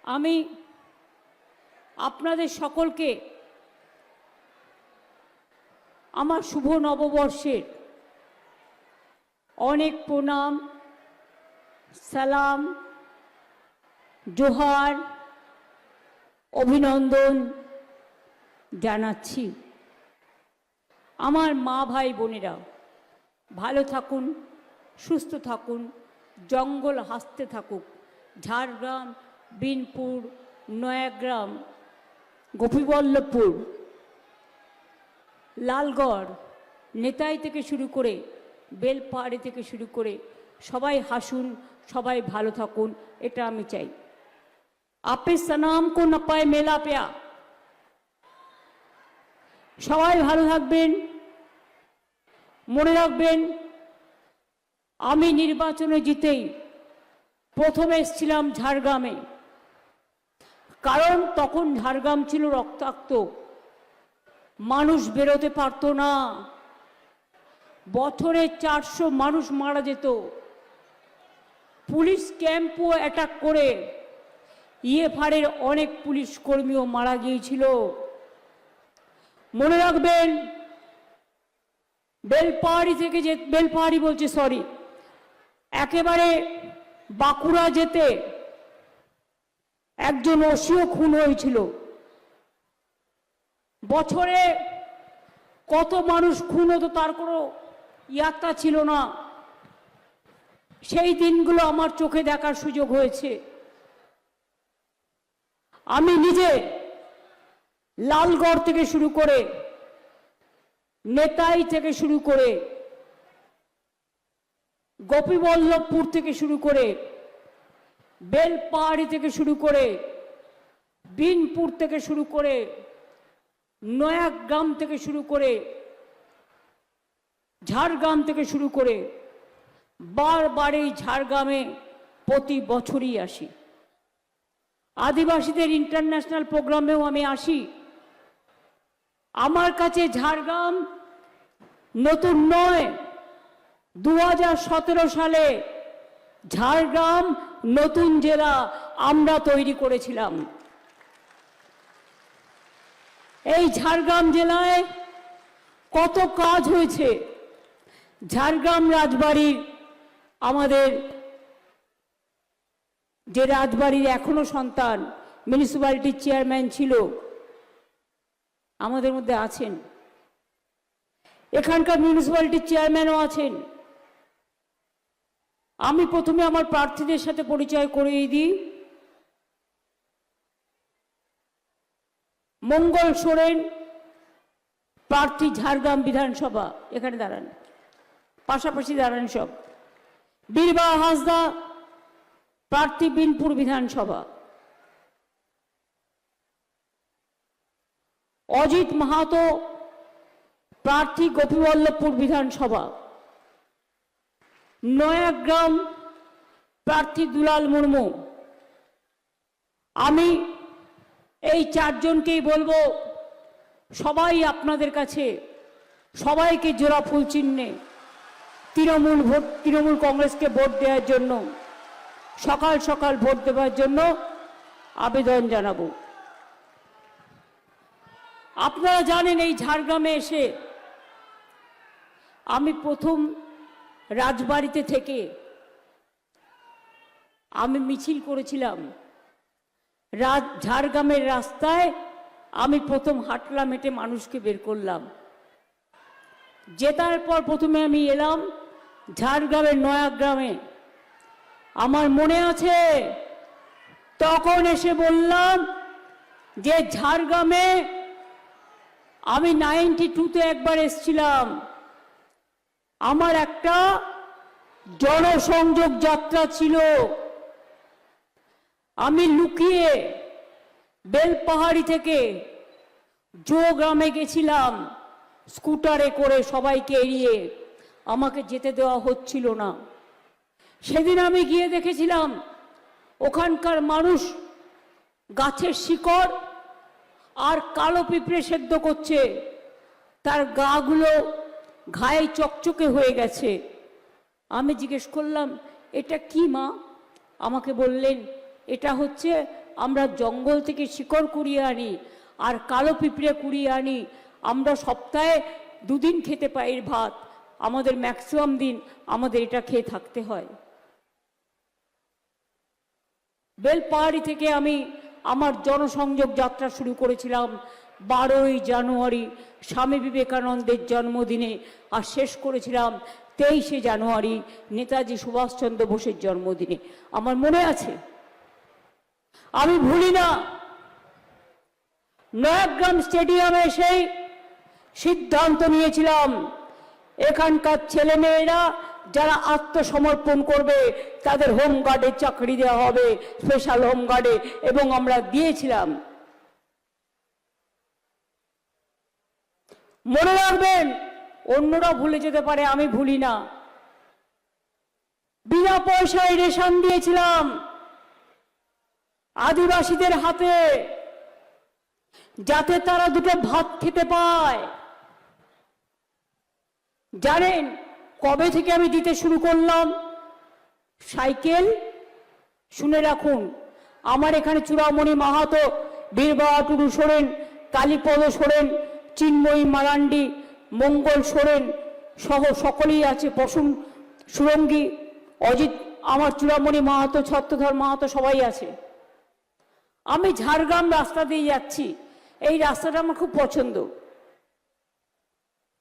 আমি আপনাদের সকলকে আমার শুভ নববর্ষের অনেক প্রণাম, সালাম, জোহার, অভিনন্দন জানাচ্ছি। আমার মা ভাই বোনেরা ভালো থাকুন, সুস্থ থাকুন, জঙ্গল হাসতে থাকুক। ঝাড়গ্রাম, বিনপুর, নয়াগ্রাম, গোপীবল্লভপুর, লালগড়, নেতাই থেকে শুরু করে বেলপাহাড়ি থেকে শুরু করে সবাই হাসুন, সবাই ভালো থাকুন, এটা আমি চাই। আপে সনাম কো না পায় মেলা পেয়া। সবাই ভালো থাকবেন। মনে রাখবেন, আমি নির্বাচনে জিতেই প্রথমে এসেছিলাম ঝাড়গ্রামে, কারণ তখন ঝাড়গ্রাম ছিল রক্তাক্ত, মানুষ বেরোতে পারতো না, বছরে 400 মানুষ মারা যেত, পুলিশ ক্যাম্পও অ্যাটাক করে ইএফআরের অনেক পুলিশ কর্মীও মারা গিয়েছিল। মনে রাখবেন, বেলপাহাড়ি বলছে সরি, একেবারে বাঁকুড়া যেতে একজন ওসিও খুন হয়েছিল। বছরে কত মানুষ খুন হতো তার কোনো ইয়াত্রা ছিল না। সেই দিনগুলো আমার চোখে দেখার সুযোগ হয়েছে। আমি নিজে লালগড় থেকে শুরু করে, নেতাই থেকে শুরু করে, গোপীবল্লভপুর থেকে শুরু করে, বেলপাহাড়ি থেকে শুরু করে, বিনপুর থেকে শুরু করে, নয়াগ্রাম থেকে শুরু করে, ঝাড়গ্রাম থেকে শুরু করে বারবার এই ঝাড়গ্রামে প্রতি বছরই আসি। আদিবাসীদের ইন্টারন্যাশনাল প্রোগ্রামেও আমি আসি। আমার কাছে ঝাড়গ্রাম নতুন নয়। 2017 সালে ঝাড়গ্রাম নতুন জেলা আমরা তৈরি করেছিলাম। এই ঝাড়গ্রাম জেলায় কত কাজ হয়েছে। ঝাড়গ্রাম রাজবাড়ির, আমাদের যে রাজবাড়ির এখনো সন্তান মিউনিসিপ্যালিটির চেয়ারম্যান ছিল, আমাদের মধ্যে আছেন, এখানকার মিউনিসিপ্যালিটির চেয়ারম্যানও আছেন। আমি প্রথমে আমার প্রার্থীদের সাথে পরিচয় করিয়ে দিই। মঙ্গল সোরেন, প্রার্থী ঝাড়গ্রাম বিধানসভা, এখানে দাঁড়ান, পাশাপাশি দাঁড়ান সব। বীরবাহা হাঁসদা, প্রার্থী বিনপুর বিধানসভা। অজিত মাহাতো, প্রার্থী গোপীবল্লভপুর বিধানসভা। নয়াগ্রাম, প্রার্থী দুলাল মুর্মু। আমি এই চারজনকেই বলবো, সবাই আপনাদের কাছে, সবাইকে জোড়া ফুল চিহ্নে তৃণমূল কংগ্রেসকে ভোট দেওয়ার জন্য, সকাল সকাল ভোট দেওয়ার জন্য আবেদন জানাবো। আপনারা জানেন, এই ঝাড়গ্রামে এসে আমি প্রথম রাজবাড়িতে থেকে আমি মিছিল করেছিলাম। ঝাড়গ্রামের রাস্তায় আমি প্রথম হাঁটলাম, হেঁটে মানুষকে বের করলাম। জেতার পর প্রথমে আমি এলাম ঝাড়গ্রামের নয়াগ্রামে। আমার মনে আছে, তখন এসে বললাম যে ঝাড়গ্রামে আমি 92-তে একবার এসেছিলাম, আমার একটা জনসংযোগ যাত্রা ছিল। আমি লুকিয়ে বেলপাহাড়ি থেকে গ্রামে গেছিলাম স্কুটারে করে, সবাইকে এড়িয়ে, আমাকে যেতে দেওয়া হচ্ছিল না। সেদিন আমি গিয়ে দেখেছিলাম ওখানকার মানুষ গাছের শিকড় আর কালো পিঁপড়ে সেদ্ধ করছে, তার গাগুলো ঘায়ে চকচকে হয়ে গেছে। আমি জিজ্ঞেস করলাম, এটা কি মা? আমাকে বললেন, এটা হচ্ছে আমরা জঙ্গল থেকে শিকড় কুড়িয়ে আনি আর কালো পিঁপড়ে কুড়িয়ে আনি। আমরা সপ্তাহে 2 দিন খেতে পাই এর ভাত, আমাদের ম্যাক্সিমাম দিন আমাদের এটা খেয়ে থাকতে হয়। বেলপাহাড়ি থেকে আমি আমার জনসংযোগ যাত্রা শুরু করেছিলাম 12ই জানুয়ারি স্বামী বিবেকানন্দের জন্মদিনে, আর শেষ করেছিলাম 23শে জানুয়ারি নেতাজি সুভাষচন্দ্র বোসের জন্মদিনে। আমার মনে আছে, আমি ভুলি না। নয়াগ্রাম স্টেডিয়ামে সেই সিদ্ধান্ত নিয়েছিলাম এখানকার ছেলেমেয়েরা যারা আত্মসমর্পণ করবে তাদের হোমগার্ডে চাকরি দেওয়া হবে, স্পেশাল হোমগার্ডে, এবং আমরা দিয়েছিলাম। মনে রাখবেন, অন্যরা ভুলে যেতে পারে, আমি ভুলি না। বিনা পয়সায় রেশন দিয়েছিলাম আদিবাসীদের হাতে, যাতে তারা 2টো ভাত খেতে পায়। জানেন কবে থেকে আমি দিতে শুরু করলাম? সাইকেল। শুনে রাখুন, আমার এখানে চূড়ামণি মাহাতো, বীরবাহা টুডু সোরেন, কালীপদ সোরেন, চিন্ময়ী মারান্ডি, মঙ্গল সোরেন সহ সকলেই আছে, প্রসূন সুরঙ্গী, অজিত, আমার চূড়ামণি মাহাতো, ছত্রধর মাহাতো, সবাই আছে। আমি ঝাড়গ্রাম রাস্তা দিয়ে যাচ্ছি, এই রাস্তাটা আমার খুব পছন্দ।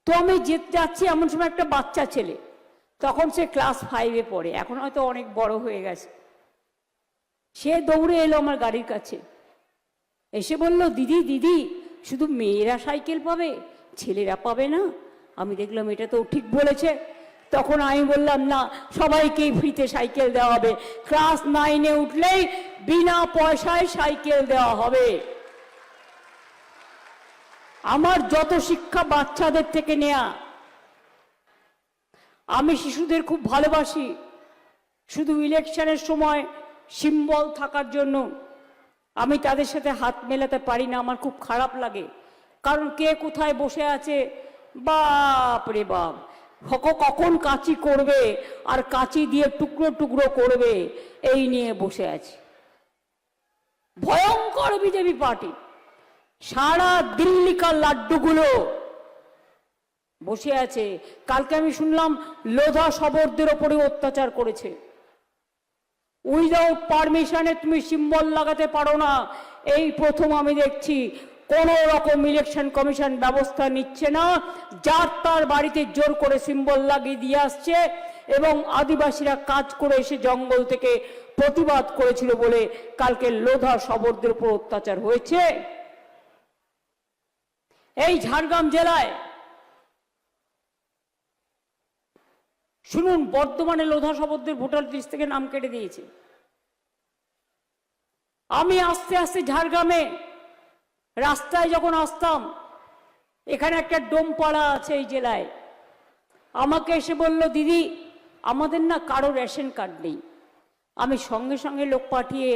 তো আমি যাচ্ছি, এমন সময় একটা বাচ্চা ছেলে, তখন সে ক্লাস 5-এ পড়ে, এখন হয়তো অনেক বড় হয়ে গেছে, সে দৌড়ে এলো আমার গাড়ির কাছে, এসে বলল, দিদি দিদি শুধু মেয়েরা সাইকেল পাবে, ছেলেরা পাবে না? আমি দেখলাম এটা তো ঠিক বলেছে। তখন আমি বললাম, না, সবাইকেই ফ্রিতে সাইকেল দেওয়া হবে, ক্লাস 9-এ উঠলেই বিনা পয়সায় সাইকেল দেওয়া হবে। আমার যত শিক্ষা বাচ্চাদের থেকে নেয়া। আমি শিশুদের খুব ভালোবাসি, শুধু ইলেকশনের সময় সিম্বল থাকার জন্য আমি তাদের সাথে হাত মেলাতে পারি না, আমার খুব খারাপ লাগে। কারণ কে কোথায় বসে আছে, বাপ রে বাপ, কখন কাঁচি করবে আর কাঁচি দিয়ে টুকরো টুকরো করবে, এই নিয়ে বসে আছে। ভয়ঙ্কর বিজেপি পার্টি, সারা দিল্লিকার লাড্ডুগুলো বসে আছে। কালকে আমি শুনলাম লোধা শবরদের ওপরে অত্যাচার করেছে। উইদাউট পারমিশনে তুমি সিম্বল লাগাতে পারো না, এই প্রথম আমি দেখছি। কোন রকম ইলেকশন কমিশন ব্যবস্থা নিচ্ছে না, যার তার বাড়িতে জোর করে সিম্বল লাগিয়ে দিয়ে আসছে। এবং আদিবাসীরা কাজ করে এসে জঙ্গল থেকে প্রতিবাদ করেছিল বলে কালকে লোধা শবরদের উপর অত্যাচার হয়েছে। এই ঝাড়গ্রাম জেলায় শুনুন, বর্তমানে লোধা শবরদের ভোটার লিস্ট থেকে নাম কেটে দিয়েছে। আমি আস্তে আস্তে ঝাড়গ্রামে রাস্তায় যখন আসতাম, এখানে একটা ডোমপাড়া আছে এই জেলায়, আমাকে এসে বলল, দিদি আমাদের না কারো রেশন কার্ড নেই। আমি সঙ্গে সঙ্গে লোক পাঠিয়ে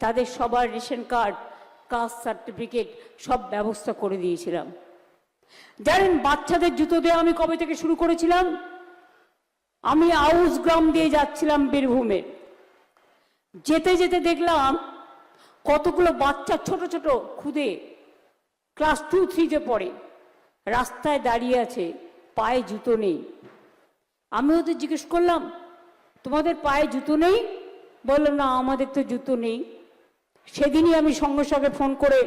তাদের সবার রেশন কার্ড, কাস্ট সার্টিফিকেট সব ব্যবস্থা করে দিয়েছিলাম। জানেন বাচ্চাদের জুতো দেওয়া আমি কবে থেকে শুরু করেছিলাম? আমি আউস গ্রাম দিয়ে যাচ্ছিলাম বীরভূমে, যেতে যেতে দেখলাম কতগুলো বাচ্চা ছোট ছোট খুদে ক্লাস 2-3-তে পড়ে, রাস্তায় দাঁড়িয়ে আছে, পায়ে জুতো নেই। আমি ওদের জিজ্ঞেস করলাম, তোমাদের পায়ে জুতো নেই? বললো, না আমাদের তো জুতো নেই। সেদিনই আমি সঙ্গে সঙ্গে ফোন করে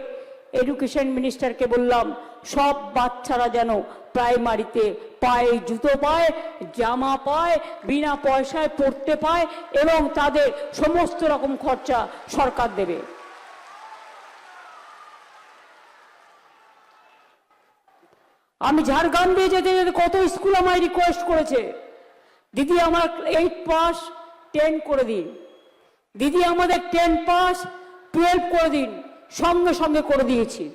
এডুকেশন মিনিস্টারকে বললাম, সব বাচ্চারা যেন প্রাইমারিতে পায়ে জুতো পায়, জামা পায়, বিনা পয়সায় পড়তে পায়, এবং তাদের সমস্ত রকম খরচা সরকার দেবে। আমি ঝাড়গ্রাম দিয়ে যেতে যেতে কত স্কুল আমায় রিকোয়েস্ট করেছে, দিদি আমার 8 পাস 10 করে দিন, দিদি আমাদের 10 পাস 12 করে দিন। সঙ্গে সঙ্গে করে দিয়েছি।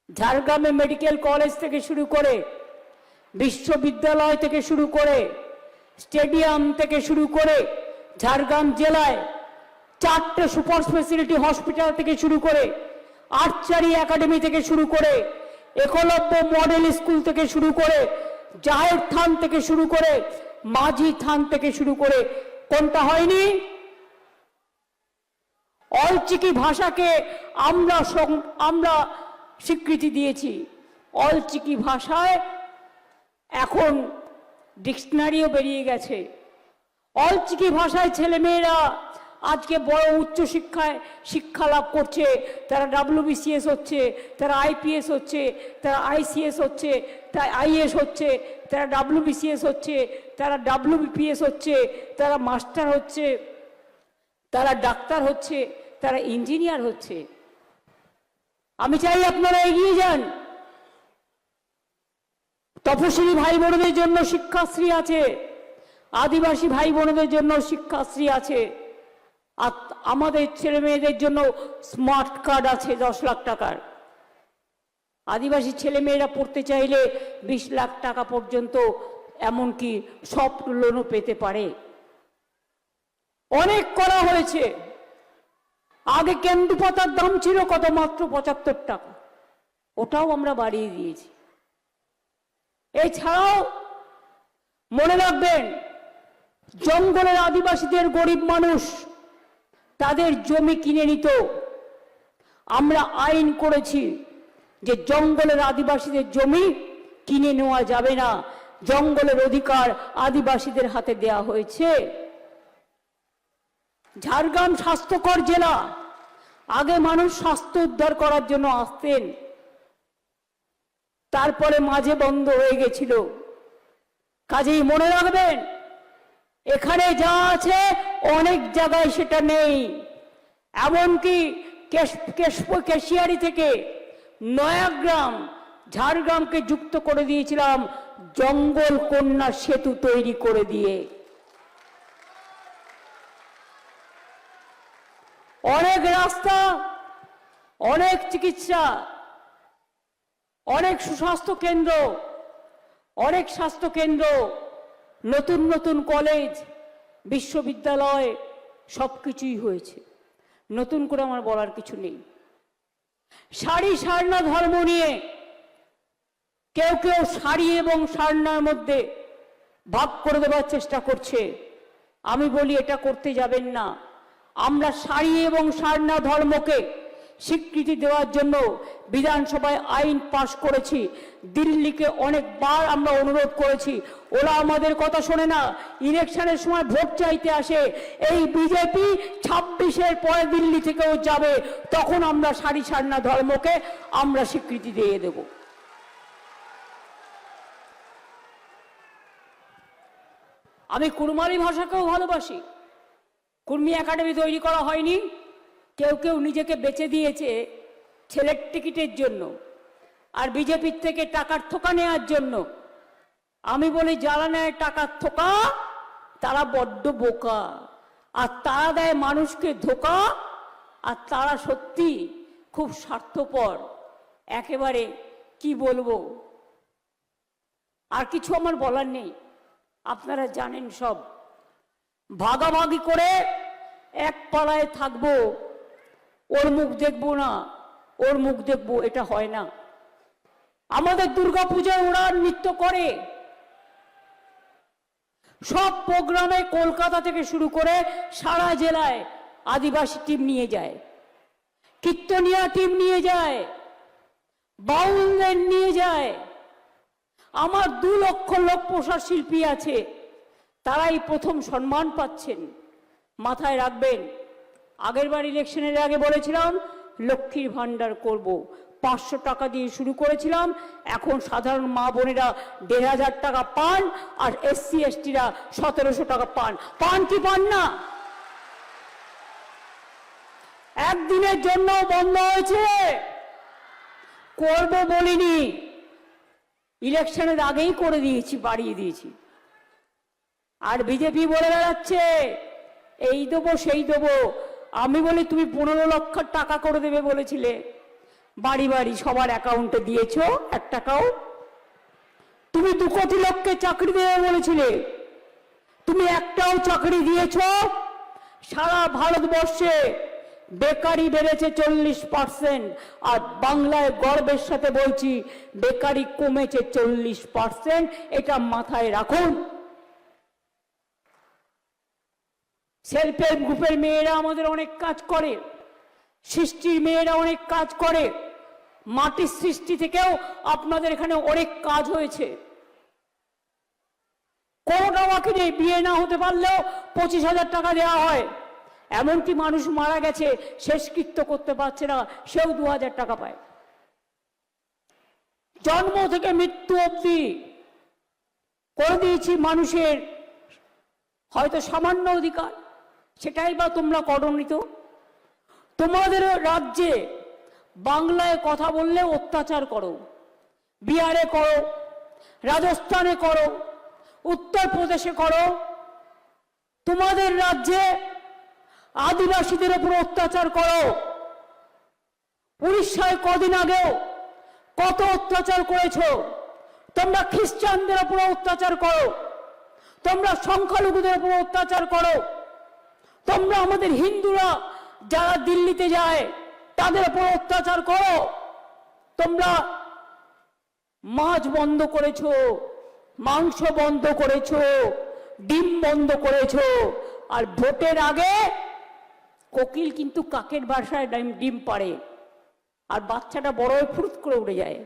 ঝাড়গ্রামে মেডিকেল কলেজ থেকে শুরু করে, বিশ্ববিদ্যালয় থেকে শুরু করে, স্টেডিয়াম থেকে শুরু করে, ঝাড়গ্রাম জেলায় 4টে সুপার স্পেশালিটি হসপিটাল থেকে শুরু করে, আর্চারি একাডেমি থেকে শুরু করে, একলব্য মডেল স্কুল থেকে শুরু করে, জাহের থান থেকে শুরু করে, মাঝি থান থেকে শুরু করে, কোনটা হয়নি? অলচিকি ভাষাকে আমরা স্বীকৃতি দিয়েছি। অলচিকি ভাষায় এখন ডিকশনারিও বেরিয়ে গেছে। অলচিকি ভাষায় ছেলেমেয়েরা আজকে বড় উচ্চশিক্ষায় শিক্ষা লাভ করছে। তারা WBCS হচ্ছে, তারা IPS হচ্ছে, তারা ICS হচ্ছে, তারা IAS হচ্ছে, তারা WBCS হচ্ছে, তারা WBPS হচ্ছে, তারা মাস্টার হচ্ছে, তারা ডাক্তার হচ্ছে, তারা ইঞ্জিনিয়ার হচ্ছে। আমি চাই আপনারা এগিয়ে যান। তপশিলি ভাই বোনদের জন্য শিক্ষাশ্রী আছে, আদিবাসী ভাই বোনদের জন্য শিক্ষাশ্রী আছে, আর আমাদের ছেলে মেয়েদের জন্য স্মার্ট কার্ড আছে 10 লাখ টাকার। আদিবাসী ছেলে মেয়েরা পড়তে চাইলে 20 লাখ টাকা পর্যন্ত এমনকি সফট লোনও পেতে পারে। অনেক করা হয়েছে। আগে কেন্দু পাতার দাম ছিল কত? মাত্র 75 টাকা। ওটাও আমরা বাড়িয়ে দিয়েছি। এছাড়াও মনে রাখবেন, জঙ্গলের আদিবাসীদের গরিব মানুষ তাদের জমি কিনে নিত। আমরা আইন করেছি যে জঙ্গলের আদিবাসীদের জমি কিনে নেওয়া যাবে না, জঙ্গলের অধিকার আদিবাসীদের হাতে দেয়া হয়েছে। ঝাড়গ্রাম স্বাস্থ্যকর জেলা। আগে মানুষ স্বাস্থ্য উদ্ধার করার জন্য আসতেন, তারপরে মাঝে বন্ধ হয়ে গেছিল। কাজেই মনে রাখবেন, এখানে যা আছে অনেক জায়গায় সেটা নেই। এমনকি কেশিয়ারি থেকে নয়াগ্রাম, ঝাড়গ্রামকে যুক্ত করে দিয়েছিলাম জঙ্গল কন্যা সেতু তৈরি করে দিয়ে। অনেক রাস্তা, অনেক চিকিৎসা, অনেক সুস্বাস্থ্য কেন্দ্র, অনেক স্বাস্থ্য কেন্দ্র, নতুন নতুন কলেজ, বিশ্ববিদ্যালয় সবকিছুই হয়েছে। নতুন করে আমার বলার কিছু নেই। শাড়ি সারনা ধর্ম নিয়ে কেউ কেউ শাড়ি এবং সারনার মধ্যে ভাগ করে দেওয়ার চেষ্টা করছে। আমি বলি এটা করতে যাবেন না। আমরা শাড়ি এবং সারনা ধর্মকে স্বীকৃতি দেওয়ার জন্য বিধানসভায় আইন পাশ করেছি। দিল্লিকে অনেকবার আমরা অনুরোধ করেছি, ওরা আমাদের কথা শোনে না। ইলেকশনের সময় ভোট চাইতে আসে। এই বিজেপি 26-এর পরে দিল্লি থেকেও যাবে, তখন আমরা শাড়ি সারনা ধর্মকে আমরা স্বীকৃতি দিয়ে দেব। আমি কুড়মালি ভাষাকেও ভালোবাসি। কুর্মী একাডেমি তৈরি করা হয়নি, কেউ কেউ নিজেকে বেচে দিয়েছে ছেলের টিকিটের জন্য আর বিজেপির থেকে টাকার থোকা নেওয়ার জন্য। আমি বলি, যারা নেয় টাকার থোকা তারা বড্ড বোকা, আর তারা দেয় মানুষকে ধোকা, আর তারা সত্যি খুব স্বার্থপর। একেবারে কি বলবো, আর কিছু আমার বলার নেই, আপনারা জানেন সব। ভাগাভাগি করে এক পাড়ায় থাকবো, ওর মুখ দেখবো না, ওর মুখ দেখবো, এটা হয় না। আমাদের দুর্গাপূজায় ওরা নৃত্য করে, সব প্রোগ্রামে কলকাতা থেকে শুরু করে সারা জেলায় আদিবাসী টিম নিয়ে যায়, কীর্তনিয়া টিম নিয়ে যায়, বাউলদের নিয়ে যায়। আমার 2 লক্ষ লোক পোষার শিল্পী আছে, তারাই প্রথম সম্মান পাচ্ছেন। মাথায় রাখবেন, আগেরবার ইলেকশনের আগে বলেছিলাম লক্ষ্মীর ভান্ডার করব, 500 টাকা দিয়ে শুরু করেছিলাম। এখন সাধারণ মা বোনেরা 1500 টাকা পান, আর SC STরা 1700 টাকা পান। পান কি পান না? একদিনের জন্য বন্ধ হয়েছে, করব বলিনি, ইলেকশনের আগেই করে দিয়েছি, বাড়িয়ে দিয়েছি। আর বিজেপি বলে বেড়াচ্ছে এই দেবো সেই দেবো। আমি বলি, তুমি 15 লক্ষ টাকা করে দেবে বলেছিলে, বাড়ি বাড়ি সবার অ্যাকাউন্টে দিয়েছো 1 টাকাও? তুমি 2 কোটি লোককে চাকরি দেবে বলেছিলে, তুমি একটাও চাকরি দিয়েছো? সারা ভারতবর্ষে বেকারি বেড়েছে 40%, আর বাংলায় গর্বের সাথে বলছি বেকারি কমেছে 40%। এটা মাথায় রাখুন। সেলফ হেল্প গ্রুপের মেয়েরা আমাদের অনেক কাজ করে, সৃষ্টির মেয়েরা অনেক কাজ করে, মাটির সৃষ্টি থেকেও আপনাদের এখানে অনেক কাজ হয়েছে। কোনোটা বাকি নেই, বিয়ে না হতে পারলেও 25,000 টাকা দেওয়া হয়। এমনকি মানুষ মারা গেছে, শেষকৃত্য করতে পারছে না, সেও 2,000 টাকা পায়। জন্ম থেকে মৃত্যু অবধি করে দিয়েছি মানুষের হয়তো সামান্য অধিকার, সেটাই বা তোমরা করনি তো। তোমাদের রাজ্যে বাংলায় কথা বললে অত্যাচার করো, বিহারে করো, রাজস্থানে করো, উত্তরপ্রদেশে করো। তোমাদের রাজ্যে আদিবাসীদের উপর অত্যাচার করো। উড়িষ্যায় কদিন আগেও কত অত্যাচার করেছো। তোমরা খ্রিস্টানদের উপর অত্যাচার করো, তোমরা সংখ্যালঘুদের উপর অত্যাচার করো, তোমরা আমাদের হিন্দুরা যারা দিল্লিতে যায় তাদের উপর অত্যাচার করো। তোমরা মাছ বন্ধ করেছো, মাংস বন্ধ করেছো, ডিম বন্ধ করেছো। আর ভোটের আগে কোকিল কিন্তু কাকের বাসায় ডিম পাড়ে, আর বাচ্চাটা বড় হয়ে ফুরুত করে উড়ে যায়।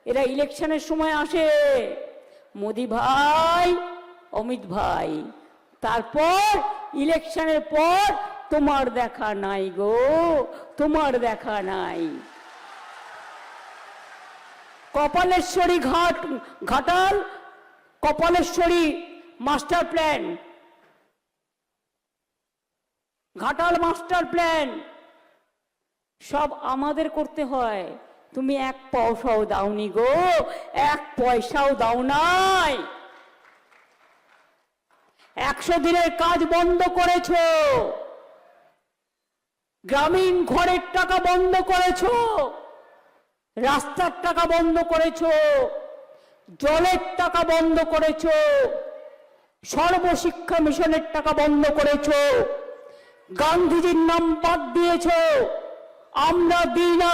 এরা ইলেকশনের সময় আসে, মোদি ভাই, অমিত ভাই, তারপর ইলেকশনের পর তোমার দেখা নাই গো, তোমার দেখা নাই। Kapaleshwari Ghatal Kapaleshwari master plan, Ghatal master plan সব আমাদের করতে হয়। তুমি 1 পয়সাও দাওনি গো, 1 পয়সাও দাও নাই। 100 দিনের কাজ বন্ধ করেছো, গ্রামীণ ঘরের টাকা বন্ধ করেছো, রাস্তার টাকা বন্ধ করেছো, জলের টাকা বন্ধ করেছো, সর্বশিক্ষা মিশনের টাকা বন্ধ করেছো, গান্ধীজির নাম বাদ দিয়েছো। আমরা দিই না।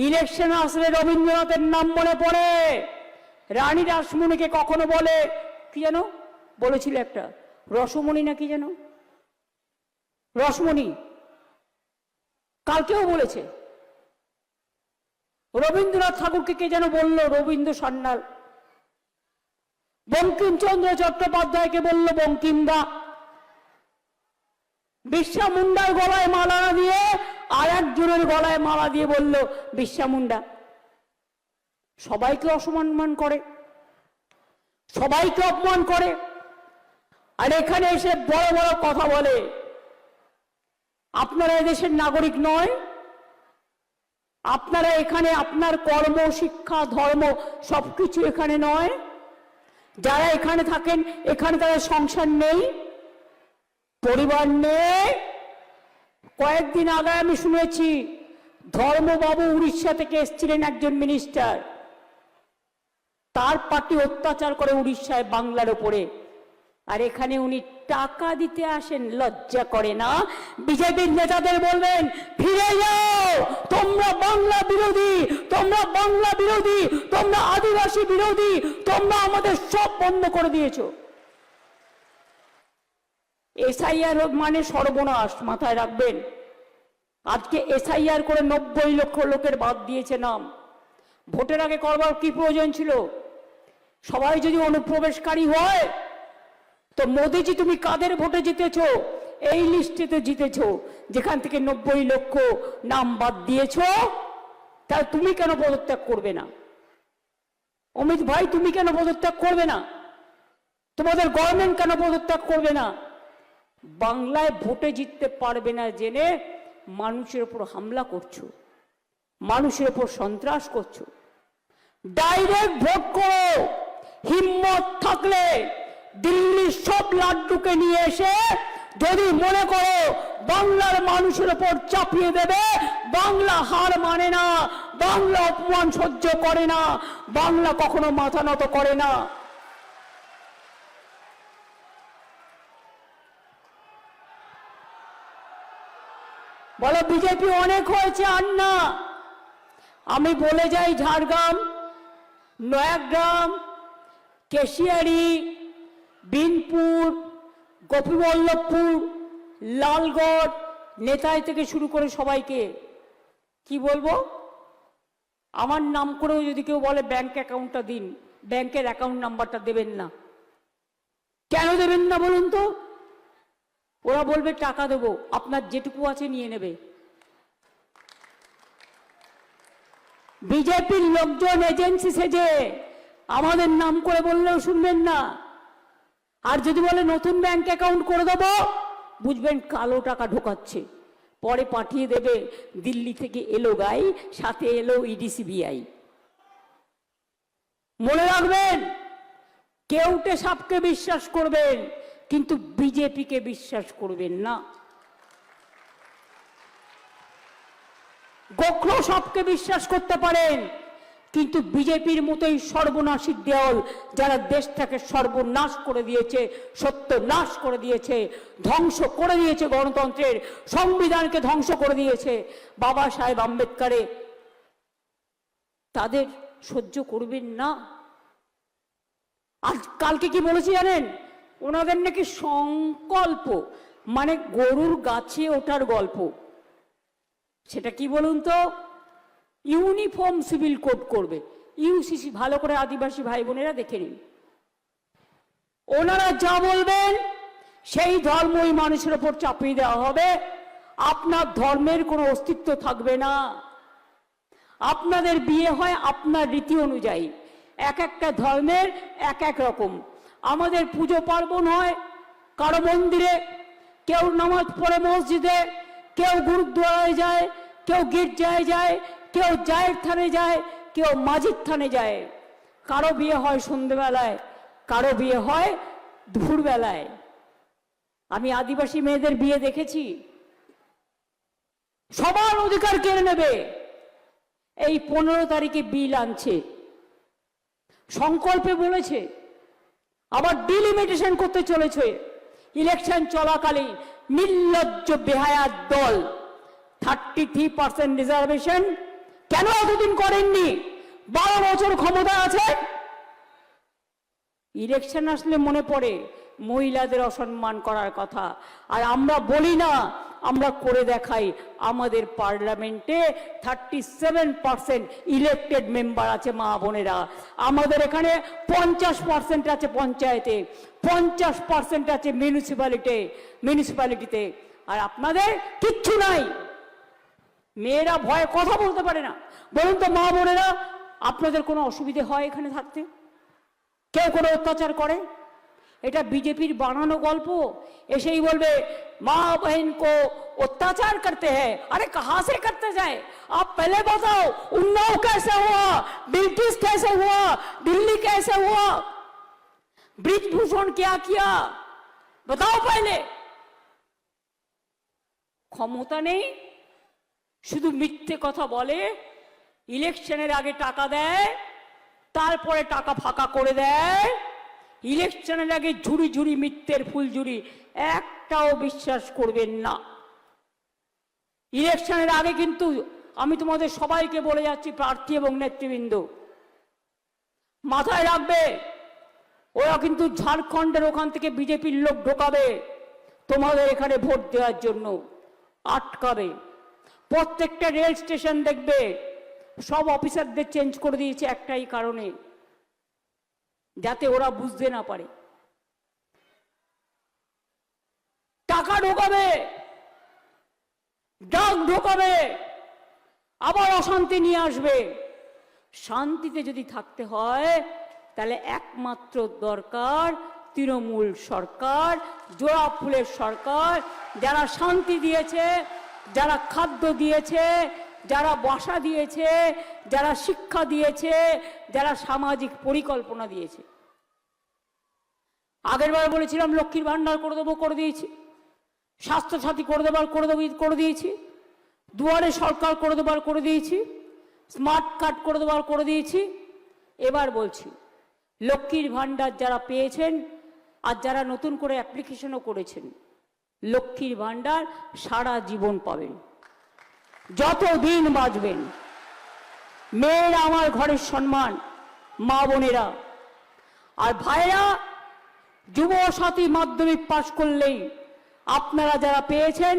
ইলেকশন আসলে রবীন্দ্রনাথের নাম মনে পড়ে। রানী রাসমণিকে কখনো বলে কি যেন বলেছিল, একটা রসমণি না কি যেন, রসমণি কালকেও বলেছে। রবীন্দ্রনাথ ঠাকুরকে কে যেন বললো রবীন্দ্র সান্যাল। বঙ্কিমচন্দ্র চট্টোপাধ্যায়কে বললো বঙ্কিমদা। বিরসা মুন্ডার গলায় মালা দিয়ে আর একজনের গলায় মালা দিয়ে বলল বিরসা মুন্ডা। সবাইকে অসম্মান করে, সবাইকে অপমান করে, আর এখানে এসে বড় বড় কথা বলে। আপনারা এদেশের নাগরিক নয়? আপনারা এখানে আপনার কর্ম, শিক্ষা, ধর্ম সবকিছু এখানে নয়? যারা এখানে থাকেন এখানে তাদের সংসার নেই, পরিবার নেই? কয়েকদিন আগে আমি শুনেছি ধর্মবাবু উড়িষ্যা থেকে এসেছিলেন, একজন মিনিস্টার, তার পার্টি অত্যাচার করে উড়িষ্যায় বাংলার উপরে, আর এখানে উনি টাকা দিতে আসেন। লজ্জা করে না? বিজেপির নেতাদের বলবেন ফিরে যাও, তোমরা বাংলা বিরোধী, তোমরা বাংলা বিরোধী, তোমরা আদিবাসী বিরোধী, তোমরা আমাদের সব বন্ধ করে দিয়েছো। এসআইআর মানে সর্বনাশ, মাথায় রাখবেন। আজকে এসআইআর করে 90 লক্ষ লোকের বাদ দিয়েছে নাম। ভোটের আগে করবার কি প্রয়োজন ছিল? সবাই যদি অনুপ্রবেশকারী হয় তো মোদিজি তুমি কাদের ভোটে জিতেছো? এই লিস্টেতে জিতেছো, যেখান থেকে 90 লক্ষ নাম বাদ দিয়েছো। তাই তুমি কেন পদত্যাগ করবে না? অমিত ভাই তুমি কেন পদত্যাগ করবে না? তোমাদের গভর্নমেন্ট কেন পদত্যাগ করবে না? বাংলায় ভোটে জিততে পারবে না জেনে মানুষের উপর হামলা করছো, মানুষের উপর সন্ত্রাস করছো। ডাইরেক্ট ভোট করো। হিম্মত থাকলে দিল্লির সব লাড্ডুকে নিয়ে এসে যদি মনে করো বাংলার মানুষের উপর চাপিয়ে দেবে, বাংলা হার মানে না, বাংলা অপমান সহ্য করে না, বাংলা কখনো মাথা নত করে না। বলো বিজেপি অনেক হয়েছে, আর না। আমি বলে যাই ঝাড়গ্রাম, নয়াগ্রাম, কেশিয়ারি, বিনপুর, গোপীবল্লভপুর, লালগড়, নেতাই থেকে শুরু করে সবাইকে কি বলবো? আমার নাম করেও যদি কেউ বলে ব্যাংক অ্যাকাউন্টটা দিন, ব্যাংকের অ্যাকাউন্ট নাম্বারটা দেবেন না। কেন দেবেন না বলুন তো? ওরা বলবে টাকা দেবো, আপনার যেটুকু আছে নিয়ে নেবে। বিজেপির লোকজন এজেন্সি সেজে আমাদের নাম করে বললেও শুনবেন না। আর যদি বলে নতুন ব্যাংক অ্যাকাউন্ট করে দেবো, বুঝবেন কালো টাকা ঢোকাচ্ছে। পরে পাঠিয়ে দেবে দিল্লি থেকে এলো গাই, সাথে এলো ইডি সিবিআই। মনে রাখবেন, কেউটে সাপকে বিশ্বাস করবেন, কিন্তু বিজেপিকে বিশ্বাস করবেন না। গোখরো সাপকে বিশ্বাস করতে পারেন, কিন্তু বিজেপির মতোই সর্বনাশী দেওয়াল, যারা দেশটাকে সর্বনাশ করে দিয়েছে, সত্যনাশ করে দিয়েছে, ধ্বংস করে দিয়েছে, গণতন্ত্রের সংবিধানকে ধ্বংস করে দিয়েছে বাবা সাহেব আম্বেদকরে, তাদের সহ্য করবেন না। আজ কালকে কি বলেছি জানেন? ওনাদের নাকি সংকল্প, মানে গরুর গাছে ওঠার গল্প। সেটা কি বলুন তো? ইউনিফর্ম সিভিল কোড করবে, ইউসিসি। ভালো করে আদিবাসী ভাই বোনেরা দেখে নিন, ওনারা যা বলবেন সেই ধর্ম ওই মানুষের ওপর চাপিয়ে দেওয়া হবে। আপনার ধর্মের কোনো অস্তিত্ব থাকবে না। আপনাদের বিয়ে হয় আপনার রীতি অনুযায়ী, এক একটা ধর্মের এক এক রকম। আমাদের পুজো পার্বণ হয় কারো মন্দিরে, কেউ নামাজ পড়ে মসজিদে, কেউ গুরুদ্বারায় যায়, কেউ গির্জায় যায়, কেউ জায়ের থানে যায়, কেউ মাঝির থানে যায়। কারো বিয়ে হয় সন্ধ্যেবেলায়, কারো বিয়ে হয় দুপুরবেলায়। আমি আদিবাসী মেয়েদের বিয়ে দেখেছি। সবার অধিকার কেড়ে নেবে। এই 15 তারিখে বিল আনছে, সংকল্পে বলেছে, আবার ডিলিমিটেশন করতে চলেছে। ইলেকশন চলাকালীন নির্লজ্জ বেহায়ার দল 33% রিজার্ভেশন কেন এতদিন করেননি? 12 বছর ক্ষমতা আছে। ইলেকশন আসলে মনে পড়ে মহিলাদের অসম্মান করার কথা। আর আমরা বলি না, আমরা করে দেখাই। আমাদের পার্লামেন্টে 37% ইলেক্টেড মেম্বার আছে মা বোনেরা। আমাদের এখানে 50% আছে পঞ্চায়েতে, 50% আছে মিউনিসিপ্যালিটিতে। আর আপনাদের কিচ্ছু নাই। মেয়েরা ভয়ে কথা বলতে পারে না। বলুন তো মা বোনেরা, আপনাদের কোনো অসুবিধে হয় এখানে থাকতে? কেউ কোনো অত্যাচার করে? এটা বিজেপির বানানো গল্প। এসেই বলবে মা बहन को अत्याचार करते हैं। अरे कहां से करते जाए? आप पहले बताओ, उन्नाव कैसे हुआ, ब्रिटिश कैसे हुआ, दिल्ली कैसे हुआ, ब्रिजभूषण क्या किया, बताओ पहले। ক্ষমতা নেই, শুধু মিথ্যে কথা বলে। ইলেকশনের আগে টাকা দেয়, তারপরে টাকা ফাঁকা করে দেয়। ইলেকশনের আগে ঝুড়ি ঝুড়ি মিথ্যের ফুলঝুরি, একটাও বিশ্বাস করবেন না। ইলেকশনের আগে কিন্তু আমি তোমাদের সবাইকে বলে যাচ্ছি, প্রার্থী এবং নেতৃবৃন্দ, মাথায় রাখবে, ওরা কিন্তু ঝাড়খণ্ডের ওখান থেকে বিজেপির লোক ঢোকাবে তোমাদের এখানে ভোট দেওয়ার জন্য, আটকাবে। প্রত্যেকটা রেল স্টেশন দেখবে সব অফিসারদের চেঞ্জ করে দিয়েছে একটাই কারণে, যাতে ওরা বুঝতে না পারে। টাকা ঢোকাবে, ড্রাগ ঢোকাবে, আবার অশান্তি নিয়ে আসবে। শান্তিতে যদি থাকতে হয় তাহলে একমাত্র দরকার তৃণমূল সরকার, জোড়া ফুলের সরকার, যারা শান্তি দিয়েছে, যারা খাদ্য দিয়েছে, যারা বাসা দিয়েছে, যারা শিক্ষা দিয়েছে, যারা সামাজিক পরিকল্পনা দিয়েছে। আগের বার বলেছিলাম লক্ষ্মীর ভান্ডার করে দেবো, করে দিয়েছি। স্বাস্থ্যসাথী করে দেবার করে দিয়েছি। দুয়ারে সরকার করে দেবার করে দিয়েছি। স্মার্ট কার্ড করে দেবার করে দিয়েছি। এবার বলছি, লক্ষ্মীর ভান্ডার যারা পেয়েছেন আর যারা নতুন করে অ্যাপ্লিকেশনও করেছেন, লক্ষ্মীর ভান্ডার সারা জীবন পাবেন, যতদিন বাঁচবেন। মেয়েরা আমার ঘরের সম্মান, মা বোনেরা। আর ভাইরা, যুব সাথী মাধ্যমিক পাশ করলেই আপনারা যারা পেয়েছেন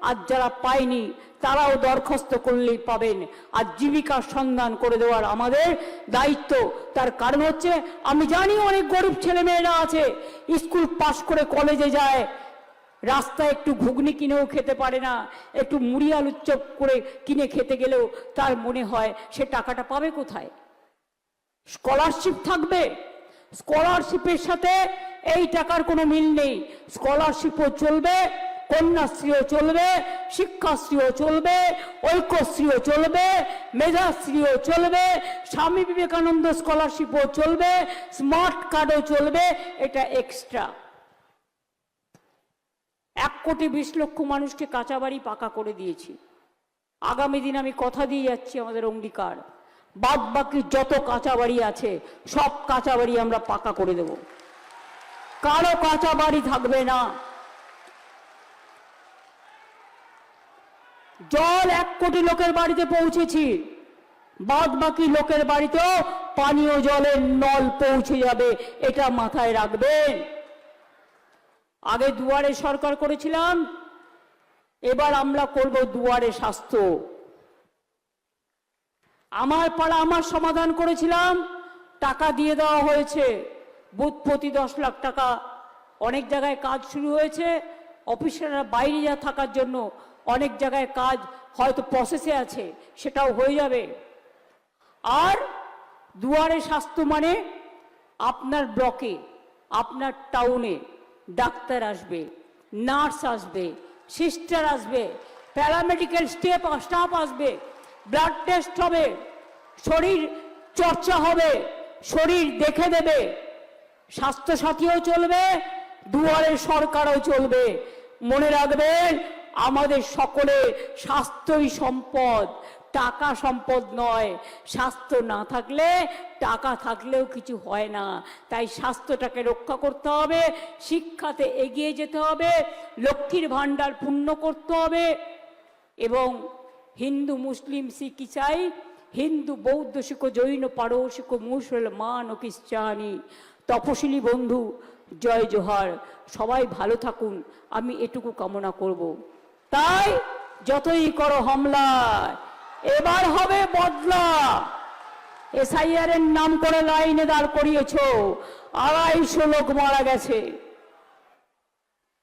আর যারা পায়নি তারাও দরখাস্ত করলেই পাবেন। আর জীবিকার সন্ধান করে দেওয়ার আমাদের দায়িত্ব। তার কারণ হচ্ছে আমি জানি অনেক গরিব ছেলেমেয়েরা আছে, স্কুল পাশ করে কলেজে যায়, রাস্তায় একটু ঘুগনি কিনেও খেতে পারে না, একটু মুড়ি আলুর চপ করে কিনে খেতে গেলেও তার মনে হয় সে টাকাটা পাবে কোথায়। স্কলারশিপ থাকবে, স্কলারশিপের সাথে এই টাকার কোনো মিল নেই। স্কলারশিপও চলবে, কন্যাশ্রীও চলবে, শিক্ষাশ্রীও চলবে, ঐক্যশ্রীও চলবে, মেধাশ্রীও চলবে, স্বামী বিবেকানন্দ স্কলারশিপও চলবে, স্মার্ট কার্ডও চলবে। এটা এক্সট্রা। 1,20,00,000 মানুষকে কাঁচা বাড়ি পাকা করে দিয়েছি। আগামী দিন আমি কথা দিয়ে যাচ্ছি, আমাদের অঙ্গীকার, বাদ বাকি যত কাঁচা বাড়ি আছে সব কাঁচা বাড়ি আমরা পাকা করে দেব, কারো কাঁচা বাড়ি থাকবে না। জল 1 কোটি লোকের বাড়িতে পৌঁছেছি, বাদ বাকি লোকের বাড়িতেও পানীয় জলের নল পৌঁছে যাবে, এটা মাথায় রাখবেন। আগে দুয়ারে সরকার করেছিলাম, এবার আমরা করব দুয়ারে স্বাস্থ্য। আমার পাড়া আমার সমাধান করেছিলাম, টাকা দিয়ে দেওয়া হয়েছে, বুথ প্রতি 10 লাখ টাকা। অনেক জায়গায় কাজ শুরু হয়েছে, অফিসাররা বাইরে যা থাকার জন্য অনেক জায়গায় কাজ হয়তো প্রসেসে আছে, সেটাও হয়ে যাবে। আর দুয়ারে স্বাস্থ্য মানে আপনার ব্লকে, আপনার টাউনে ডাক্তার আসবে, নার্স আসবে, সিস্টার আসবে, প্যারামেডিক্যাল স্টাফ আসবে, ব্লাড টেস্ট হবে, শরীর চর্চা হবে, শরীর দেখে দেবে। স্বাস্থ্যসাথীও চলবে, দুয়ারে সরকারও চলবে। মনে রাখবেন, আমাদের সকলে স্বাস্থ্যই সম্পদ, টাকা সম্পদ নয়। স্বাস্থ্য না থাকলে টাকা থাকলেও কিছু হয় না। তাই স্বাস্থ্যটাকে রক্ষা করতে হবে, শিক্ষাতে এগিয়ে যেতে হবে, লক্ষ্মীর ভাণ্ডার পূর্ণ করতে হবে। এবং হিন্দু মুসলিম শিখ ইসাই, হিন্দু বৌদ্ধ শিখ জৈন পারসিক মুসলমান ও খ্রিস্টানি, তপশিলি বন্ধু জয় জোহার, সবাই ভালো থাকুন, আমি এটুকু কামনা করব। তাই যতই করো হামলা, এবার হবে বদলা। এসআইআর এর নাম করে লাইনে দাঁড় করিয়েছ, 250 লোক মারা গেছে,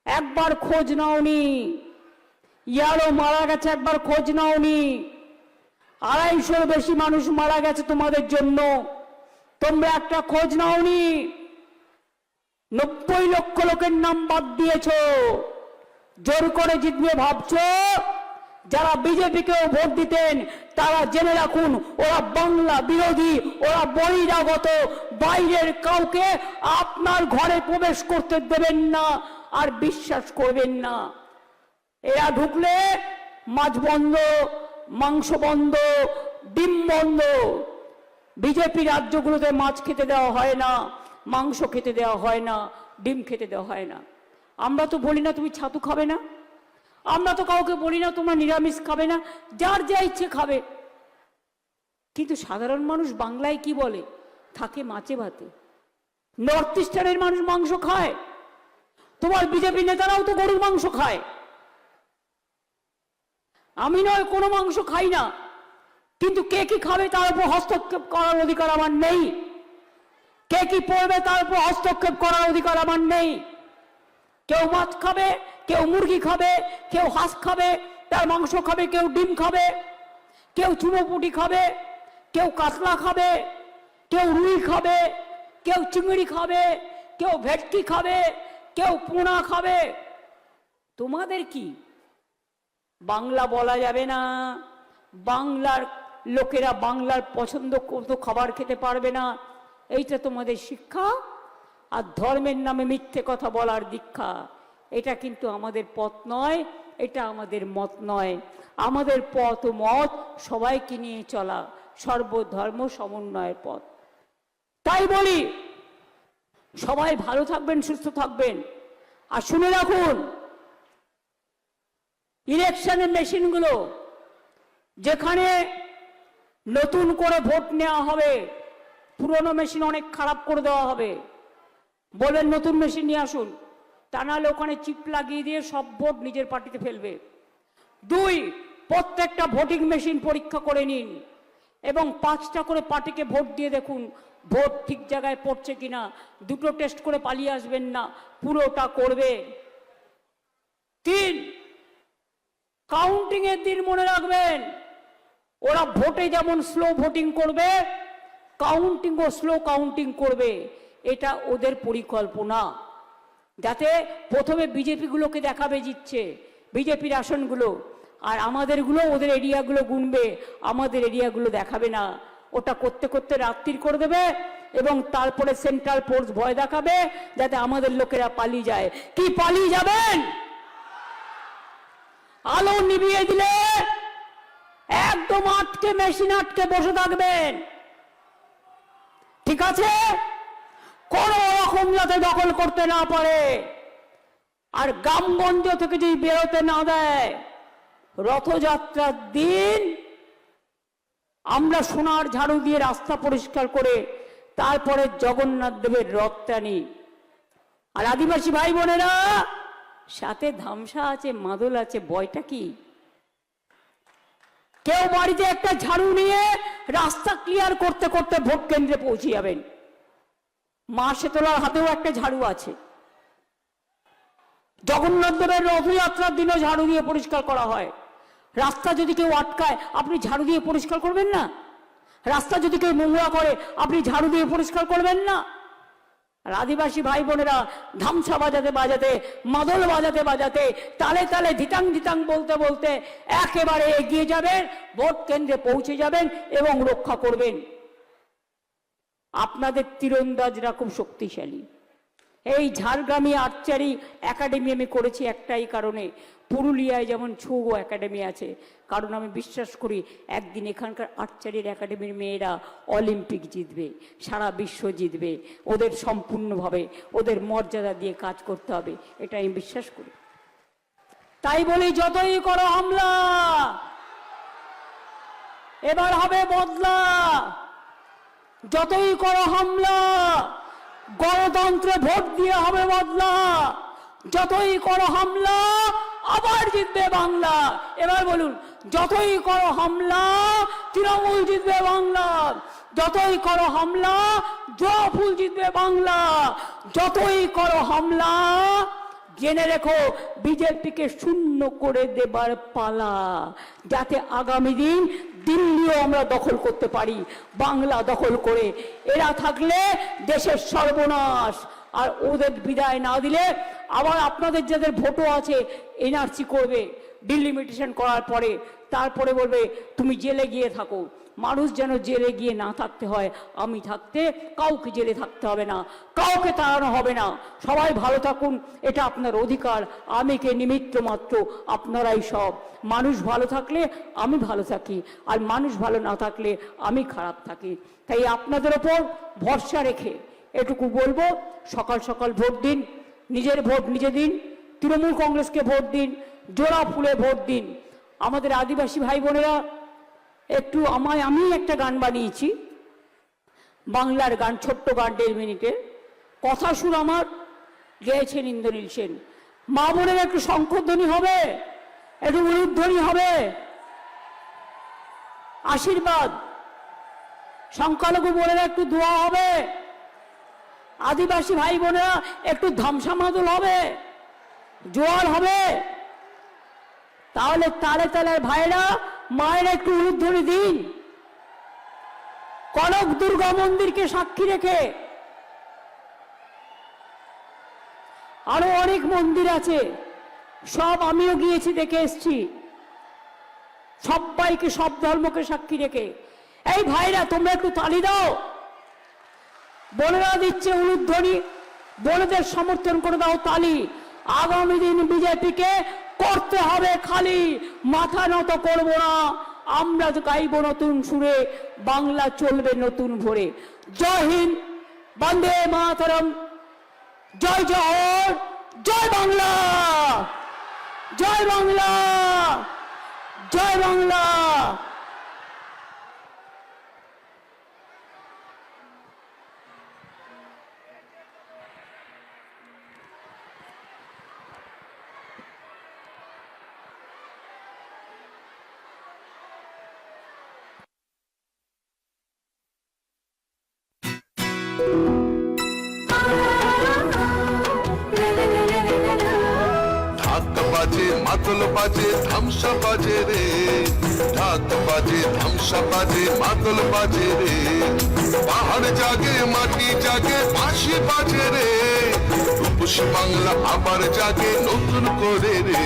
একবার খোঁজ নাওনি। ইয়ারও মারা গেছে, একবার খোঁজ নাওনি। 250 বেশি মানুষ মারা গেছে তোমাদের জন্য, তোমরা একটা খোঁজ নাওনি। 90 লক্ষ লোকের নাম বাদ দিয়েছ, জোর করে জিতবে ভাবছো। যারা বিজেপিকেও ভোট দিতেন তারা জেনে রাখুন, ওরা বাংলা বিরোধী, ওরা বহিরাগত, বাইরের কাউকে আপনার ঘরে প্রবেশ করতে দেবেন না আর বিশ্বাস করবেন না। এরা ঢুকলে মাছ বন্ধ, মাংস বন্ধ, ডিম বন্ধ। বিজেপি রাজ্যগুলোতে মাছ খেতে দেওয়া হয় না, মাংস খেতে দেওয়া হয় না, ডিম খেতে দেওয়া হয় না। আমরা তো বলি না তুমি ছাতু খাবে না, আমরা তো কাউকে বলি না তোমরা নিরামিষ খাবে না, যার যা ইচ্ছে খাবে। কিন্তু সাধারণ মানুষ বাংলায় কি বলে, থাকে মাছে ভাতে। নর্থ ইস্টার্নের মানুষ মাংস খায়, তোমার বিজেপি নেতারাও তো গরুর মাংস খায়। আমি নয় কোনো মাংস খাই না, কিন্তু কে কি খাবে তার উপর হস্তক্ষেপ করার অধিকার আমার নেই। কে কি পড়বে তার উপর হস্তক্ষেপ করার অধিকার আমার নেই। কেউ মাছ খাবে, কেউ মুরগি খাবে, কেউ হাঁস খাবে, তার মাংস খাবে, কেউ ডিম খাবে, কেউ চুনোপুটি খাবে, কেউ কাতলা খাবে, কেউ রুই খাবে, কেউ চিংড়ি খাবে, কেউ ভেটকি খাবে, কেউ পোনা খাবে। তোমাদের কি? বাংলা বলা যাবে না, বাংলার লোকেরা বাংলার পছন্দ করতো খাবার খেতে পারবে না, এইটা তোমাদের শিক্ষা। আর ধর্মের নামে মিথ্যে কথা বলার দীক্ষা, এটা কিন্তু আমাদের পথ নয়, এটা আমাদের মত নয়। আমাদের পথ ও মত সবাইকে নিয়ে চলা, সর্বধর্ম সমন্বয়ের পথ। তাই বলি, সবাই ভালো থাকবেন, সুস্থ থাকবেন। আর শুনে রাখুন, ইলেকশনের মেশিনগুলো যেখানে নতুন করে ভোট নেওয়া হবে, পুরনো মেশিন অনেক খারাপ করে দেওয়া হবে। বলেন নতুন মেশিন নিয়ে আসুন, তা নাহলে ওখানে চিপ লাগিয়ে দিয়ে সব ভোট নিজের পার্টিতে ফেলবে। দুই, প্রত্যেকটা ভোটিং মেশিন পরীক্ষা করে নিন এবং 5টা করে পার্টিকে ভোট দিয়ে দেখুন ভোট ঠিক জায়গায় পড়ছে কিনা। দুটো টেস্ট করে পালিয়ে আসবেন না, পুরোটা করবে। তিন, কাউন্টিং এর দিন মনে রাখবেন, ওরা ভোটে যেমন স্লো ভোটিং করবে, কাউন্টিংও স্লো কাউন্টিং করবে। এটা ওদের পরিকল্পনা, যাতে প্রথমে বিজেপিগুলোকে দেখাবে জিতছে, বিজেপির আসনগুলো, আর আমাদেরগুলো ওদের এরিয়াগুলো গুনবে, আমাদের এরিয়াগুলো দেখাবে না। ওটা করতে করতে রাত্রির করে দেবে এবং তারপরে সেন্ট্রাল ফোর্স ভয় দেখাবে যাতে আমাদের লোকেরা পালিয়ে যায়। কি পালিয়ে যাবেন? আলো নিভিয়ে দিলে একদম আটকে মেশিন আটকে বসে থাকবেন, ঠিক আছে? কোন রকম যাতে দখল করতে না পারে। আর গ্রামগঞ্জ থেকে যদি বেরোতে না দেয়, রথযাত্রার দিন আমরা সোনার ঝাড়ু দিয়ে রাস্তা পরিষ্কার করে তারপরে জগন্নাথ দেবের রথ টানি। আর আদিবাসী ভাই বোনেরা, সাথে ধামসা আছে, মাদল আছে, বয়টা কি? কেউ বাড়িতে একটা ঝাড়ু নিয়ে রাস্তা ক্লিয়ার করতে করতে ভোট কেন্দ্রে পৌঁছে যাবেন। মা শীতলার হাতেও একটা ঝাড়ু আছে। জগন্নাথ দেবের রথযাত্রার দিনও ঝাড়ু দিয়ে পরিষ্কার করা হয়। রাস্তা যদি কেউ আটকায়, আপনি ঝাড়ু দিয়ে পরিষ্কার করবেন না? রাস্তা যদি কেউ নোংরা করে, আপনি ঝাড়ু দিয়ে পরিষ্কার করবেন না? আর আদিবাসী ভাই বোনেরা ধামসা বাজাতে বাজাতে, মাদল বাজাতে বাজাতে, তালে তালে ধিতাং ধিতাং বলতে বলতে একেবারে এগিয়ে যাবেন, ভোট কেন্দ্রে পৌঁছে যাবেন এবং রক্ষা করবেন। আপনাদের তীরন্দাজরা খুব শক্তিশালী। এই ঝাড়গ্রামে আর্চারি একাডেমি আমি করেছি একটাই কারণে, পুরুলিয়ায় যেমন ছৌ একাডেমি আছে, কারণ আমি বিশ্বাস করি একদিন এখানকার আর্চারির একাডেমির মেয়েরা অলিম্পিক জিতবে, সারা বিশ্ব জিতবে। ওদের সম্পূর্ণভাবে ওদের মর্যাদা দিয়ে কাজ করতে হবে, এটা আমি বিশ্বাস করি। তাই বলি, যতই করো হামলা, এবার হবে বদলা। যতই করো হামলা, গণতন্ত্রে ভোট দিয়ে হবে বদলা। যতই করো হামলা, আবার জিতবে বাংলা। এবার বলুন, যতই করো হামলা, তৃণমূল জিতবে বাংলা। যতই করো হামলা, জবা ফুল জিতবে বাংলা। যতই করো হামলা, জেনে রেখো বিজেপিকে শূন্য করে দেবার পালা, যাতে আগামী দিন দিল্লিও আমরা দখল করতে পারি, বাংলা দখল করে। এরা থাকলে দেশের সর্বনাশ। আর ওদের বিদায় না দিলে আবার আপনাদের যাদের ভোটও আছে এনআরসি করবে, ডিলিমিটেশন করার পরে তারপরে বলবে তুমি জেলে গিয়ে থাকো। মানুষ যেন জেলে গিয়ে না থাকতে হয়, আমি থাকতে কাউকে জেলে থাকতে হবে না, কাউকে তাড়ানো হবে না। সবাই ভালো থাকুন, এটা আপনার অধিকার। আমি কে নিমিত্ত মাত্র, আপনারাই সব। মানুষ ভালো থাকলে আমি ভালো থাকি, আর মানুষ ভালো না থাকলে আমি খারাপ থাকি। তাই আপনাদের ওপর ভরসা রেখে এটুকু বলবো, সকাল সকাল ভোট দিন, নিজের ভোট নিজে দিন, তৃণমূল কংগ্রেসকে ভোট দিন, জোড়া ফুলে ভোট দিন। আমাদের আদিবাসী ভাই বোনেরা একটু আমি একটা গান বানিয়েছি, বাংলার গান, ছোট্ট গান, 1.5 মিনিটের। কথা সুর আমার গেয়েছেন ইন্দ্রনীল সেন। মা বোনেরা একটু শঙ্খধ্বনি হবে, একটু উলুধ্বনি হবে, আশীর্বাদ। সংখ্যালঘু বোনেরা একটু দোয়া হবে, আদিবাসী ভাই বোনেরা একটু ধামসা মাদল হবে, জোয়ার হবে। তাহলে তালে তালে ভাইরা মায়েরা একটু উলুধ্বনি দিন। কনক দুর্গা মন্দিরকে সাক্ষী রেখে আরো অনেক মন্দির আছে, সব আমিও গিয়েছি, দেখে এসছি। সবাইকে, সব ধর্মকে সাক্ষী রেখে এই ভাইরা তোমরা একটু তালি দাও। বোনেরা দিচ্ছে উলুধ্বনি, বোনেদের সমর্থন করে দাও, তালি। আগামী দিন বিজেপিকে করতে হবে খালি, মাথা নত করব না। আমরা গাইব নতুন সুরে, বাংলা চলবে নতুন ভোরে। জয় হিন্দ, বন্দে মাতরম, জয় জওহর, জয় বাংলা, জয় বাংলা, জয় বাংলা। ঢাক বাজে মাদল বাজে ধামসা বাজে রে, ঢাক বাজে ধামসা বাজে মাদল বাজে রে, পাহাড় জাগে মাটি জাগে বাঁশি বাজে রে, রূপসী বাংলা আবার জাগে নতুন করে রে,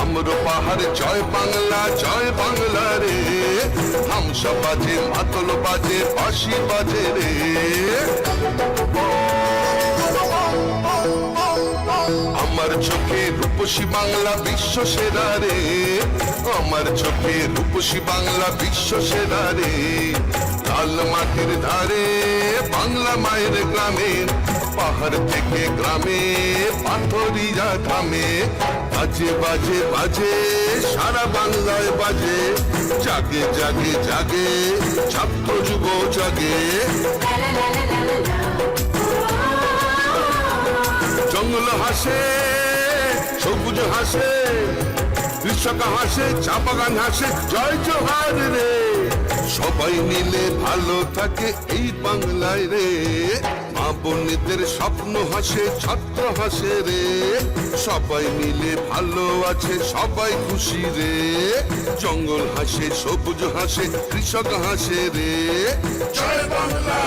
আমরো পাহাড় জয় বাংলা রে, ধামসা বাজে মাদল বাজে বাঁশি বাজে রে। আমার চোখে রূপসী বাংলা বিশ্ব সেরা রে, আমার চোখে রূপসী বাংলা বিশ্ব সেরা রে, লাল মাটির ধারে বাংলা মায়ের গ্রামে, পাহাড় থেকে গ্রামে পাথরিয়া থামে, বাজে বাজে বাজে সারা বাংলায় বাজে, জাগে জাগে জাগে ছাত্র যুব জাগে। জঙ্গল হাসে সবুজ হাসে, কৃষক হাসে চা বাগান হাসে, জয় জোহার রে, সবাই মিলে ভালো থাকে এই বাংলায় রে, মা বোনেদের স্বপ্ন হাসে ছাত্র হাসে রে, সবাই মিলে ভালো আছে সবাই খুশি রে, জঙ্গল হাসে সবুজ হাসে কৃষক হাসে রে, জয় বাংলা।